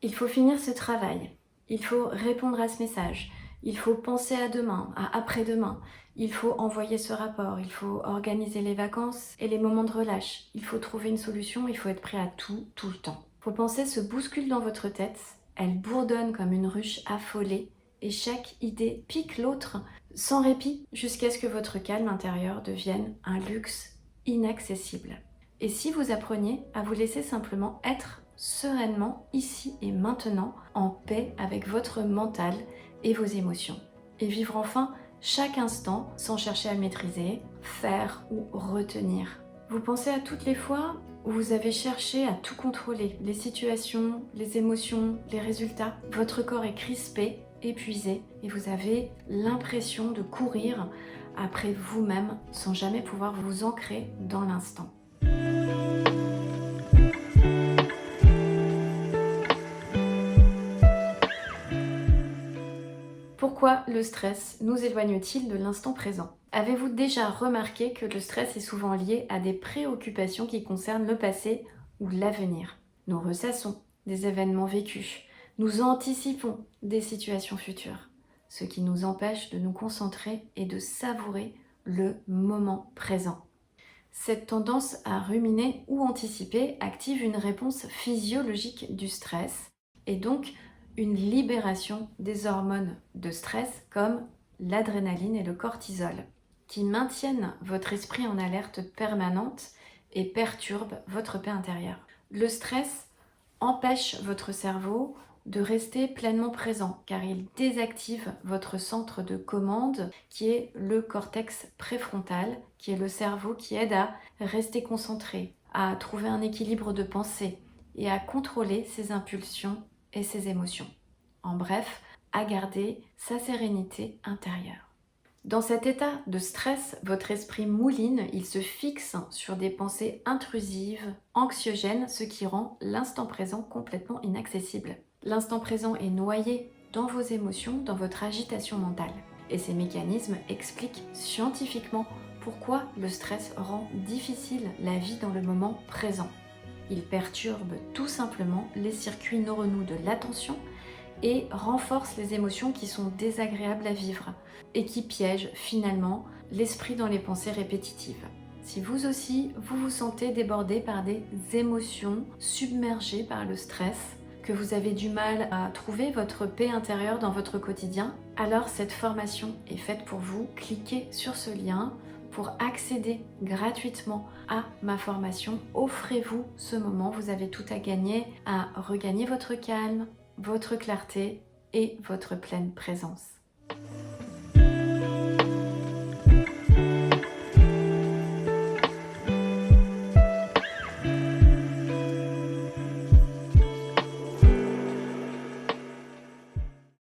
Il faut finir ce travail, il faut répondre à ce message, il faut penser à demain, à après-demain, il faut envoyer ce rapport, il faut organiser les vacances et les moments de relâche, il faut trouver une solution, il faut être prêt à tout, tout le temps. Vos pensées se bousculent dans votre tête, elles bourdonnent comme une ruche affolée et chaque idée pique l'autre sans répit jusqu'à ce que votre calme intérieur devienne un luxe inaccessible. Et si vous appreniez à vous laisser simplement être sereinement ici et maintenant en paix avec votre mental et vos émotions et vivre enfin chaque instant sans chercher à le maîtriser, faire ou retenir. Vous pensez à toutes les fois où vous avez cherché à tout contrôler, les situations, les émotions, les résultats. Votre corps est crispé, épuisé et vous avez l'impression de courir après vous-même sans jamais pouvoir vous ancrer dans l'instant. Pourquoi le stress nous éloigne-t-il de l'instant présent? Avez-vous déjà remarqué que le stress est souvent lié à des préoccupations qui concernent le passé ou l'avenir? Nous ressassons des événements vécus, nous anticipons des situations futures, ce qui nous empêche de nous concentrer et de savourer le moment présent. Cette tendance à ruminer ou anticiper active une réponse physiologique du stress et donc une libération des hormones de stress comme l'adrénaline et le cortisol qui maintiennent votre esprit en alerte permanente et perturbent votre paix intérieure. Le stress empêche votre cerveau de rester pleinement présent car il désactive votre centre de commande qui est le cortex préfrontal, qui est le cerveau qui aide à rester concentré, à trouver un équilibre de pensée et à contrôler ses impulsions et ses émotions. En bref, à garder sa sérénité intérieure. Dans cet état de stress, votre esprit mouline, il se fixe sur des pensées intrusives, anxiogènes, ce qui rend l'instant présent complètement inaccessible. L'instant présent est noyé dans vos émotions, dans votre agitation mentale. Et ces mécanismes expliquent scientifiquement pourquoi le stress rend difficile la vie dans le moment présent. Il perturbe tout simplement les circuits neuronaux de l'attention et renforce les émotions qui sont désagréables à vivre et qui piègent finalement l'esprit dans les pensées répétitives. Si vous aussi, vous vous sentez débordé par des émotions, submergé par le stress, que vous avez du mal à trouver votre paix intérieure dans votre quotidien, alors cette formation est faite pour vous. Cliquez sur ce lien pour accéder gratuitement à ma formation. Offrez-vous ce moment, vous avez tout à gagner à regagner votre calme, votre clarté et votre pleine présence.